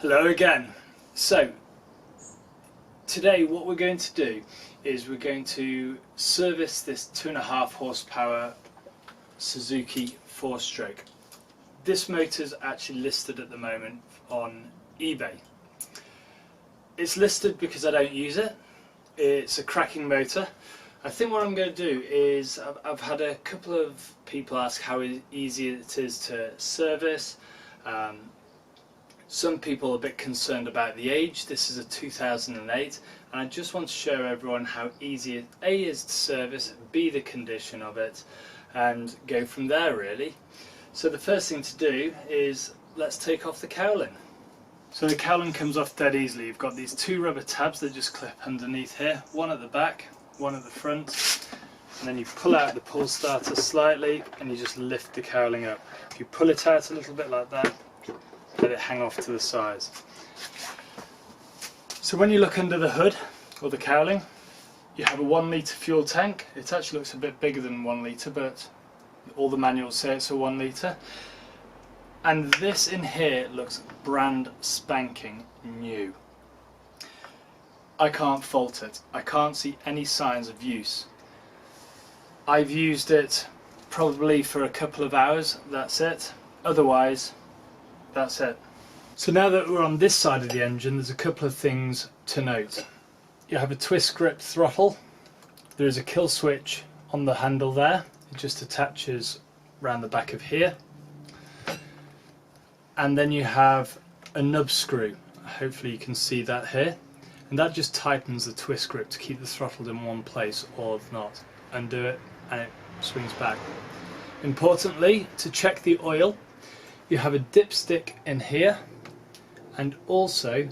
Hello again. So today what we're going to do is we're going to service this 2.5 horsepower Suzuki 4-stroke. This motor is actually listed at the moment on eBay. It's listed because I don't use it. It's a cracking motor. I think what I'm going to do is I've had a couple of people ask how easy it is to service. Some people are a bit concerned about the age. This is a 2008 and I just want to show everyone how easy it A is to service, B the condition of it, and go from there really. So the first thing to do is let's take off the cowling. So the cowling comes off dead easily. You've got these two rubber tabs that just clip underneath here, one at the back, one at the front, and then you pull out the pull starter slightly and you just lift the cowling up. If you pull it out a little bit like that, let it hang off to the sides. So when you look under the hood or the cowling, you have a 1 litre fuel tank. It actually looks a bit bigger than 1 litre, but all the manuals say it's a 1 litre. And this in here looks brand spanking new. I can't fault it. I can't see any signs of use. I've used it probably for a couple of hours, that's it. Otherwise, that's it. So now that we're on this side of the engine, there's a couple of things to note. You have a twist grip throttle. There is a kill switch on the handle there. It just attaches around the back of here. And then you have a nub screw. Hopefully you can see that here. And that just tightens the twist grip to keep the throttle in one place, or if not, undo it and it swings back. Importantly, to check the oil, you have a dipstick in here, and also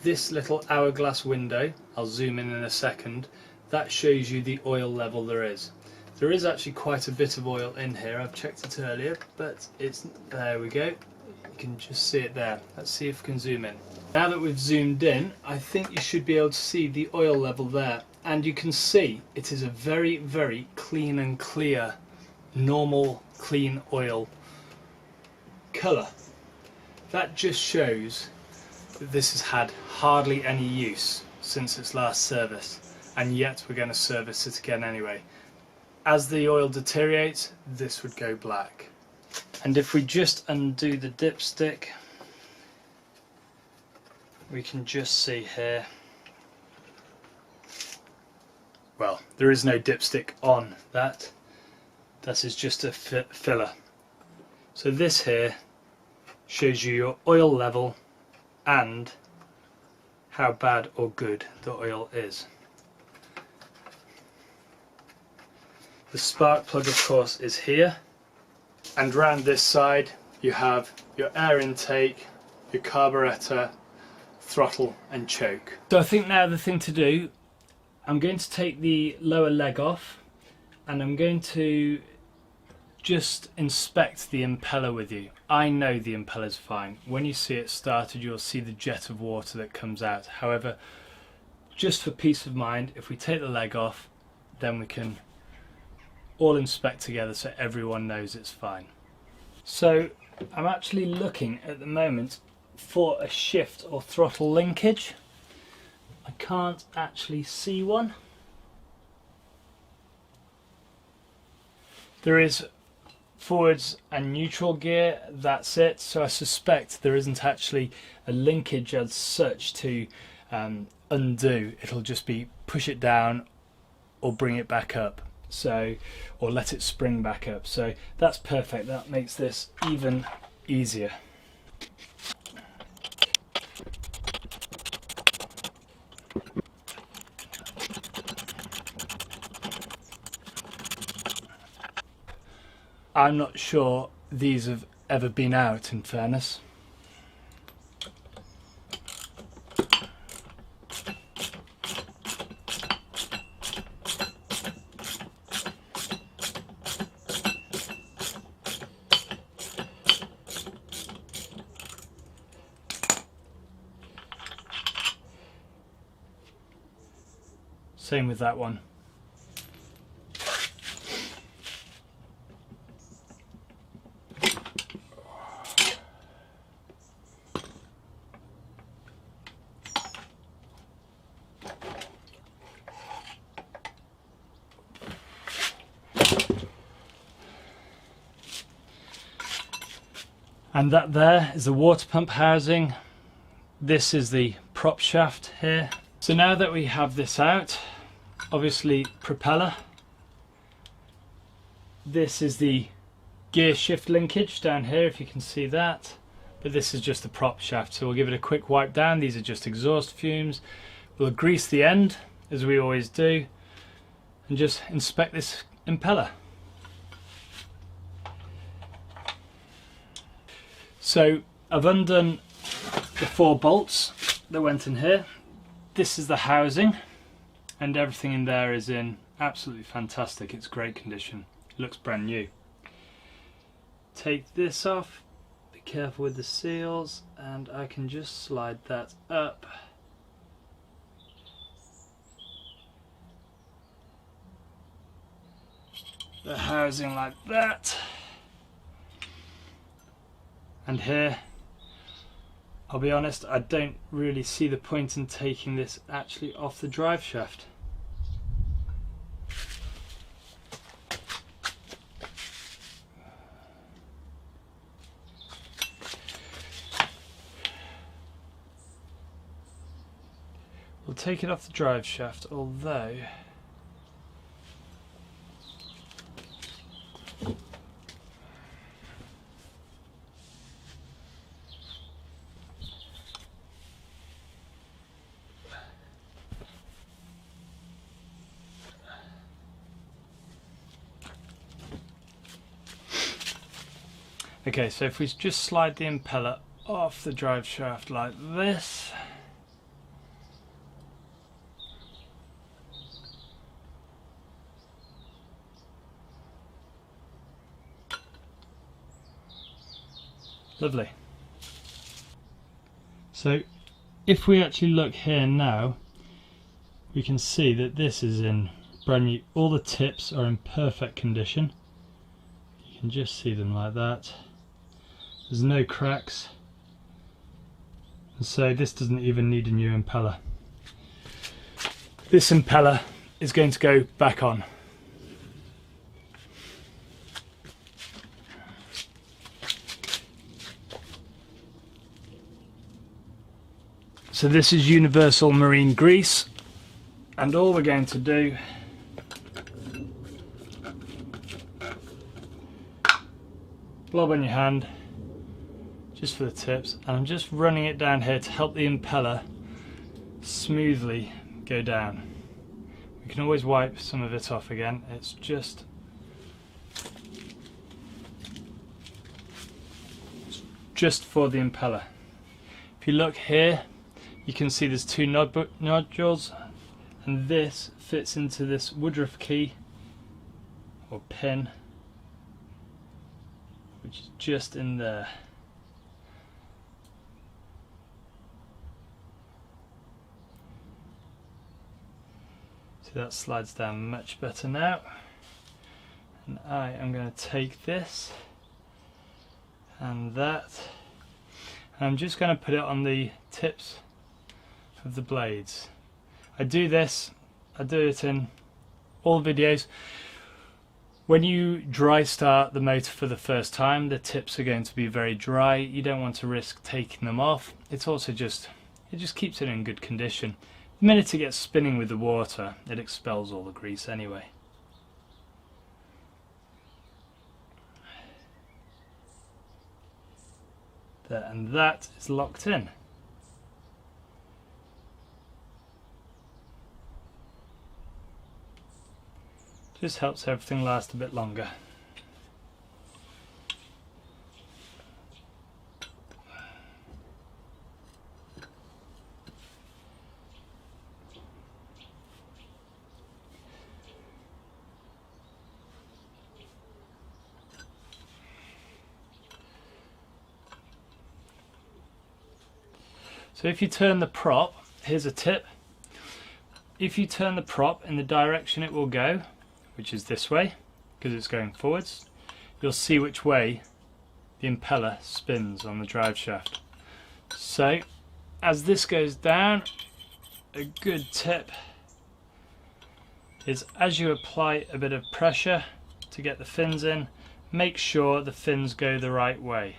this little hourglass window, I'll zoom in a second, that shows you the oil level there is. There is actually quite a bit of oil in here. I've checked it earlier, but it's, there we go. You can just see it there. Let's see if we can zoom in. Now that we've zoomed in, I think you should be able to see the oil level there. And you can see it is a very, very clean and clear, normal, clean oil colour. That just shows that this has had hardly any use since its last service, and yet we're going to service it again anyway. As the oil deteriorates, this would go black. And if we just undo the dipstick, we can just see here, well, there is no dipstick on that. That is just a filler. So this here shows you your oil level and how bad or good the oil is. The spark plug, of course, is here, and round this side you have your air intake, your carburetor, throttle and choke. So I think now the thing to do, I'm going to take the lower leg off and I'm going to just inspect the impeller with you. I know the impeller's fine. When you see it started, you'll see the jet of water that comes out. However, just for peace of mind, if we take the leg off, then we can all inspect together so everyone knows it's fine. So I'm actually looking at the moment for a shift or throttle linkage. I can't actually see one. There is forwards and neutral gear, that's it. So I suspect there isn't actually a linkage as such to undo. It'll just be push it down or bring it back up, so, or let it spring back up. So that's perfect. That makes this even easier. I'm not sure these have ever been out, in fairness. Same with that one. And that there is the water pump housing. This is the prop shaft here. So now that we have this out, obviously propeller. This is the gear shift linkage down here, if you can see that. But this is just the prop shaft, so we'll give it a quick wipe down. These are just exhaust fumes. We'll grease the end, as we always do, and just inspect this impeller. So I've undone the 4 bolts that went in here. This is the housing, and everything in there is in absolutely fantastic. It's great condition. It looks brand new. Take this off. Be careful with the seals, and I can just slide that up. The housing like that. And here, I'll be honest, I don't really see the point in taking this actually off the drive shaft. We'll take it off the drive shaft, although okay, so if we just slide the impeller off the drive shaft like this, lovely. So if we actually look here now, we can see that this is in brand new. All the tips are in perfect condition. You can just see them like that. There's no cracks, and so this doesn't even need a new impeller. This impeller is going to go back on. So this is universal marine grease, and all we're going to do blob on your hand just for the tips, and I'm just running it down here to help the impeller smoothly go down. We can always wipe some of it off again. It's just for the impeller. If you look here, you can see there's 2 nodules, and this fits into this Woodruff key or pin, which is just in there. See, that slides down much better now. And I am going to take this and that, and I'm just going to put it on the tips of the blades. I do it in all videos. When you dry start the motor for the first time, the tips are going to be very dry. You don't want to risk taking them off. It's also it just keeps it in good condition. The minute it gets spinning with the water, it expels all the grease anyway. There, and that is locked in. Just helps everything last a bit longer. So if you turn the prop, here's a tip. If you turn the prop in the direction it will go, which is this way, because it's going forwards, you'll see which way the impeller spins on the drive shaft. So as this goes down, a good tip is as you apply a bit of pressure to get the fins in, make sure the fins go the right way.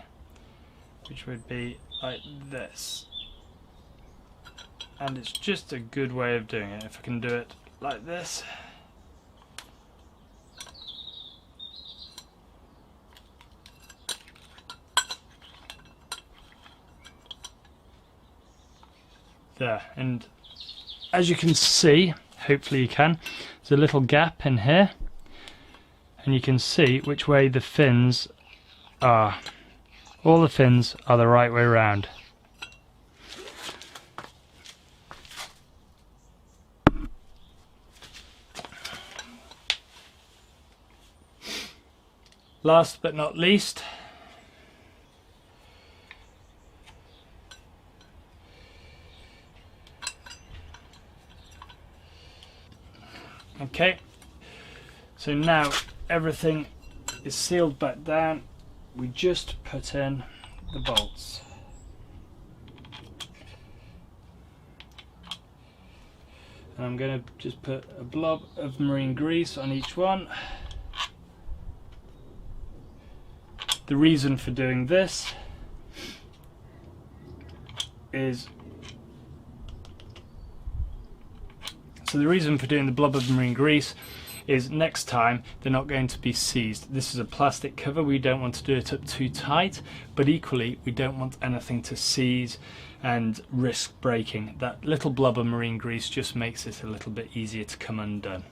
which would be like this. And it's just a good way of doing it. If I can do it like this. There, and as you can see, hopefully you can, there's a little gap in here, and you can see which way the fins are. All the fins are the right way round. Last but not least, okay, so now everything is sealed back down. We just put in the bolts. And I'm going to just put a blob of marine grease on each one. The reason for doing this is the reason for doing the blob of marine grease is next time they're not going to be seized. This is a plastic cover, we don't want to do it up too tight, but equally we don't want anything to seize and risk breaking. That little blob of marine grease just makes it a little bit easier to come undone.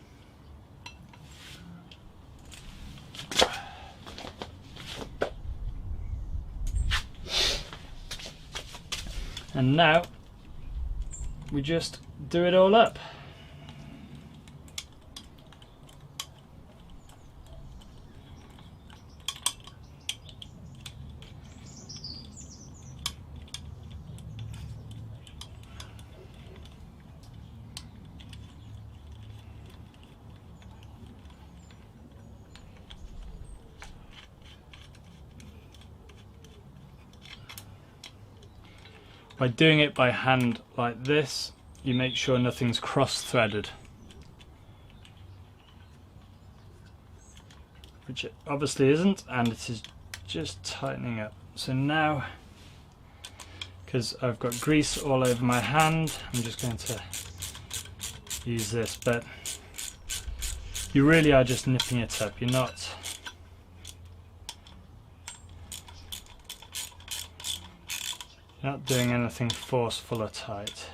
And now we just do it all up. By doing it by hand like this, you make sure nothing's cross-threaded, which it obviously isn't, and it is just tightening up. So now, because I've got grease all over my hand, I'm just going to use this, but you really are just nipping it up. You're not doing anything forceful or tight.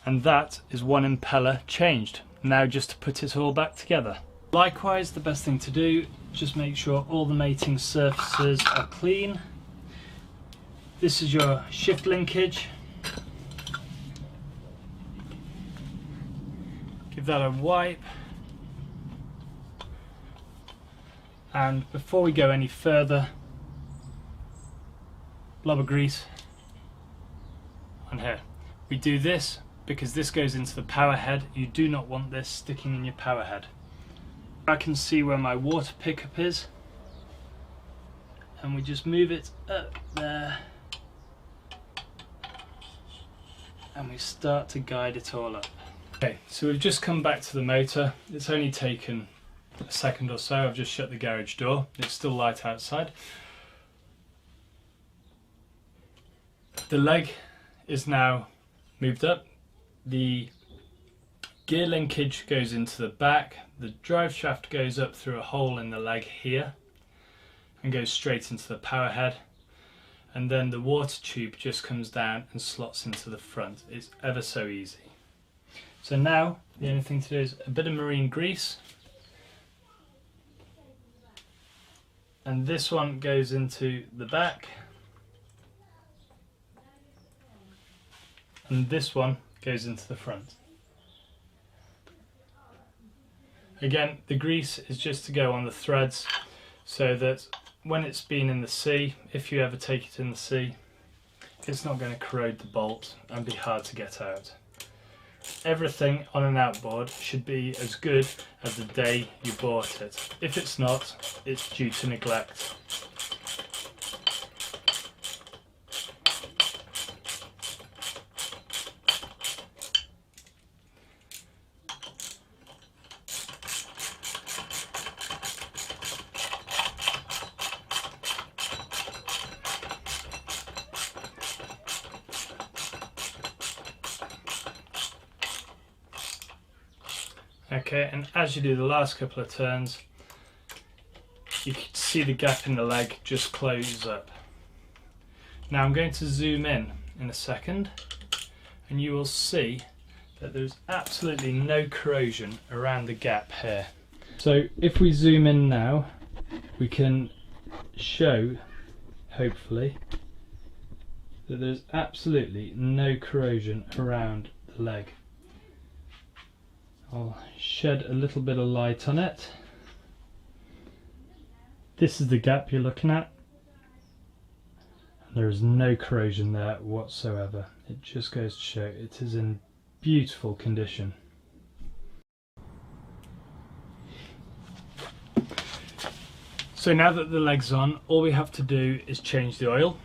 And that is one impeller changed. Now just to put it all back together. Likewise, the best thing to do, just make sure all the mating surfaces are clean. This is your shift linkage. Give that a wipe. And before we go any further, blob of grease on here. We do this because this goes into the power head. You do not want this sticking in your power head. I can see where my water pickup is, and we just move it up there, and we start to guide it all up. Okay, so we've just come back to the motor. It's only taken a second or so. I've just shut the garage door. It's still light outside. The leg is now moved up. The gear linkage goes into the back. The drive shaft goes up through a hole in the leg here and goes straight into the power head. And then the water tube just comes down and slots into the front. It's ever so easy. So now the only thing to do is a bit of marine grease. And this one goes into the back. And this one goes into the front. Again, the grease is just to go on the threads so that when it's been in the sea, if you ever take it in the sea, it's not going to corrode the bolt and be hard to get out. everything on an outboard should be as good as the day you bought it. If it's not, it's due to neglect. Okay, and as you do the last couple of turns, you can see the gap in the leg just close up. Now I'm going to zoom in a second, and you will see that there's absolutely no corrosion around the gap here. So if we zoom in now, we can show, hopefully, that there's absolutely no corrosion around the leg. I'll shed a little bit of light on it. This is the gap you're looking at. There is no corrosion there whatsoever. It just goes to show it is in beautiful condition. So now that the leg's on, all we have to do is change the oil.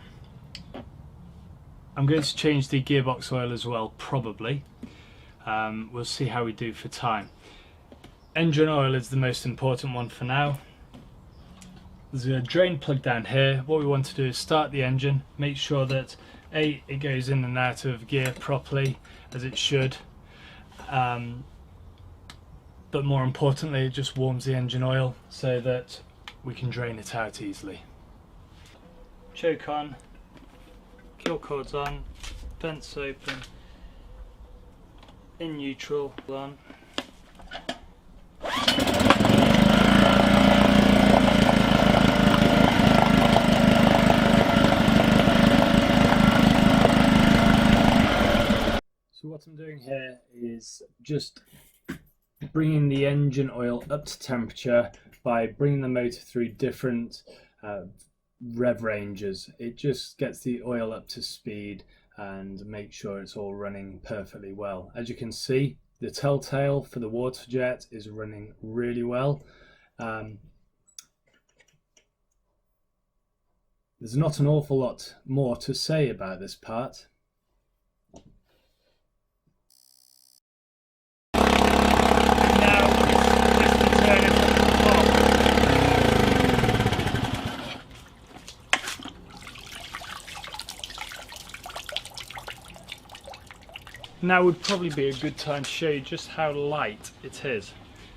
I'm going to change the gearbox oil as well, probably. We'll see how we do for time. Engine oil is the most important one for now. There's a drain plug down here. What we want to do is start the engine, make sure that it goes in and out of gear properly as it should, but more importantly it just warms the engine oil so that we can drain it out easily. Choke on, kill cords on, vents open, in neutral on. So what I'm doing here is just bringing the engine oil up to temperature by bringing the motor through different rev ranges. It just gets the oil up to speed and make sure it's all running perfectly well. As you can see, the telltale for the water jet is running really well. There's not an awful lot more to say about this part. Now would probably be a good time to show you just how light it is.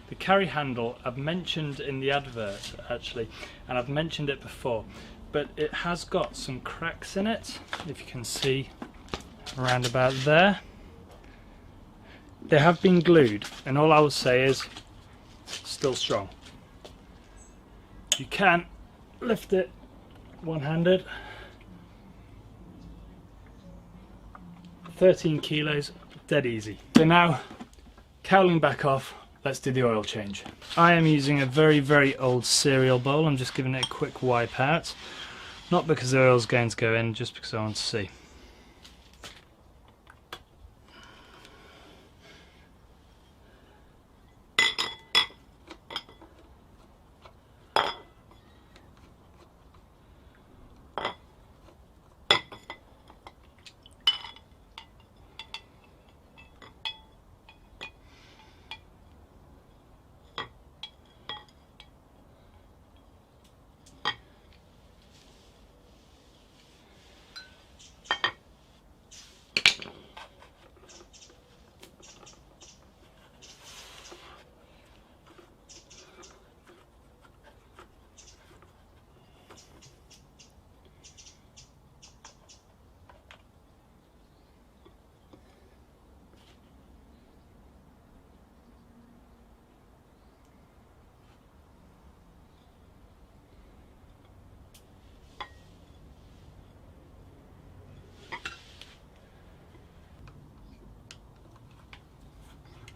The carry handle, I've mentioned in the advert actually, and I've mentioned it before, but it has got some cracks in it, if you can see around about there. They have been glued, and all I will say is still strong. You can lift it one-handed. 13 kilos, dead easy. So now, cowling back off, let's do the oil change. I am using a very old cereal bowl. I'm just giving it a quick wipe out. Not because the oil's going to go in, just because I want to see.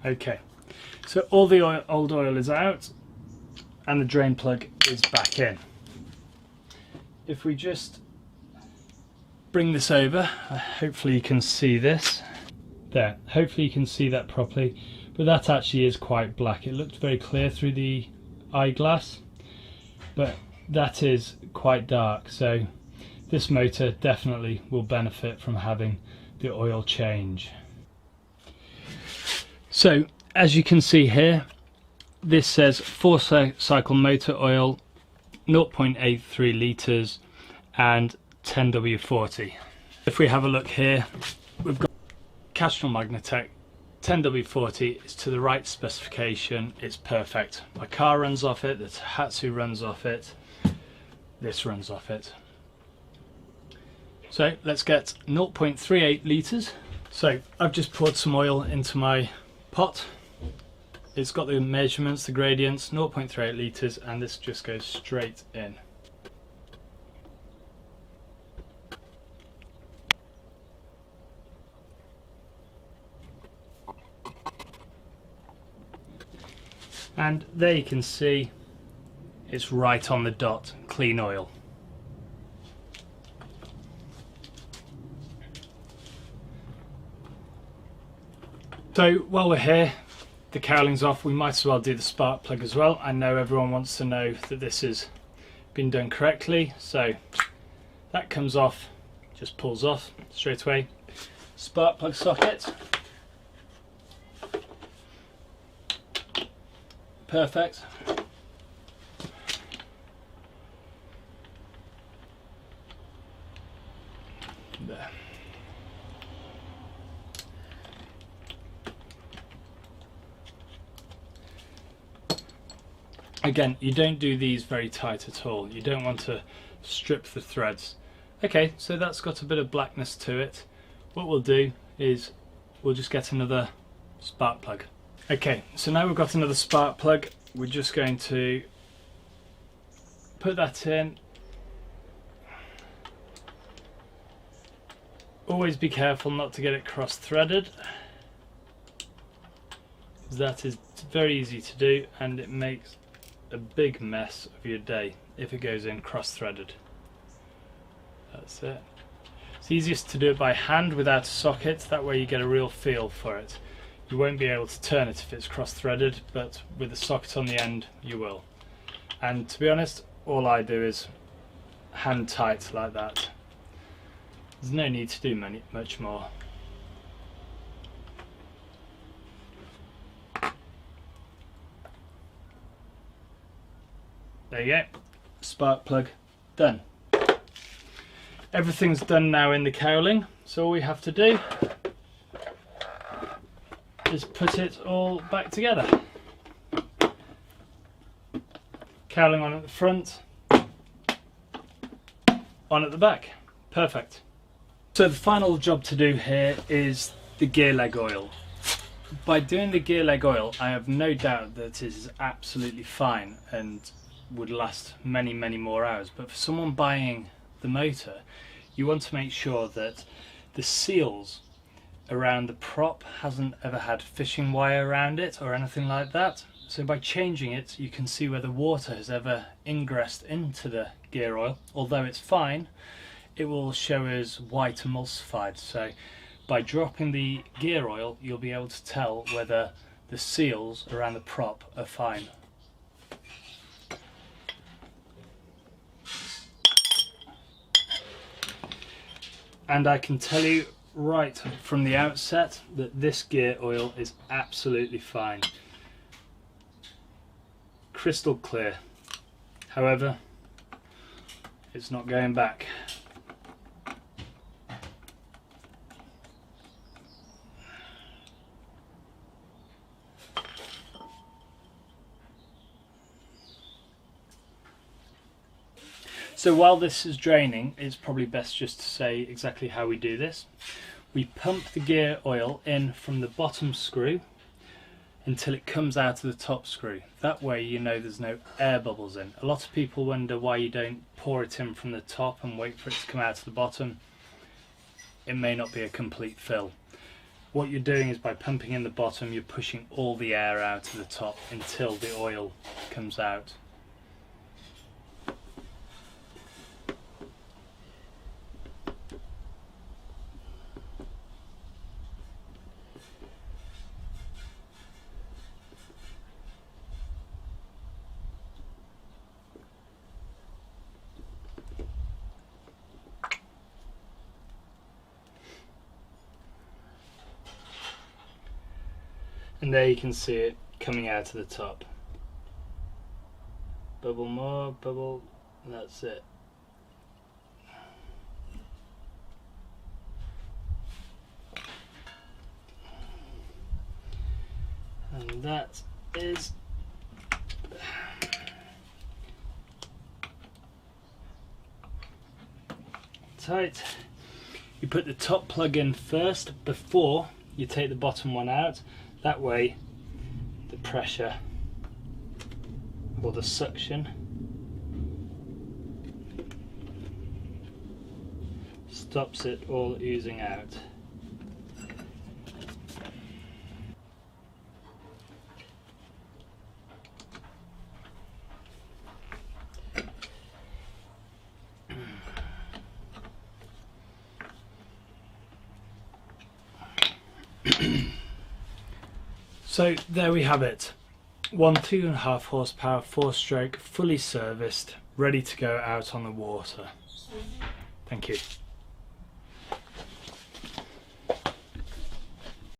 Okay, so all the old oil is out and the drain plug is back in. If we just bring this over, hopefully you can see this. There, hopefully you can see that properly, but that actually is quite black. It looked very clear through the eyeglass, but that is quite dark, so this motor definitely will benefit from having the oil change. So as you can see here, this says 4-cycle motor oil, 0.83 litres and 10W40. If we have a look here, we've got Castrol Magnatec 10W40 is to the right specification, it's perfect. My car runs off it, the Hatsu runs off it, this runs off it. So let's get 0.38 litres. So I've just poured some oil into my pot. It's got the measurements, the gradients, 0.38 litres, and this just goes straight in. And there you can see it's right on the dot, clean oil. So while we're here, the cowling's off, we might as well do the spark plug as well. I know everyone wants to know that this has been done correctly, so that comes off, just pulls off straight away. Spark plug socket. Perfect. There. Again, you don't do these very tight at all. You don't want to strip the threads. Okay, so that's got a bit of blackness to it. What we'll do is we'll just get another spark plug. Okay, so now we've got another spark plug. We're just going to put that in. Always be careful not to get it cross-threaded, because that is very easy to do and it makes a big mess of your day if it goes in cross-threaded. That's it. It's easiest to do it by hand without a socket, that way you get a real feel for it. You won't be able to turn it if it's cross-threaded, but with a socket on the end you will. And to be honest, all I do is hand tight like that. There's no need to do much more. There you go, spark plug done. Everything's done now in the cowling, so all we have to do is put it all back together. Cowling on at the front, on at the back. Perfect. So the final job to do here is the gear leg oil. By doing the gear leg oil, I have no doubt that it is absolutely fine and would last many more hours, but for someone buying the motor, you want to make sure that the seals around the prop hasn't ever had fishing wire around it or anything like that. So by changing it, you can see where the water has ever ingressed into the gear oil. Although it's fine, it will show as white emulsified. So by dropping the gear oil, you'll be able to tell whether the seals around the prop are fine. And I can tell you right from the outset that this gear oil is absolutely fine. Crystal clear. However, it's not going back. So while this is draining, it's probably best just to say exactly how we do this. We pump the gear oil in from the bottom screw until it comes out of the top screw. That way you know there's no air bubbles in. A lot of people wonder why you don't pour it in from the top and wait for it to come out of the bottom. It may not be a complete fill. What you're doing is by pumping in the bottom, you're pushing all the air out of the top until the oil comes out. And there you can see it coming out of the top. Bubble more, bubble, that's it. And that is tight. You put the top plug in first before you take the bottom one out. That way the pressure or the suction stops it all oozing out. So there we have it. 2.5 horsepower, 4-stroke, fully serviced, ready to go out on the water. Thank you.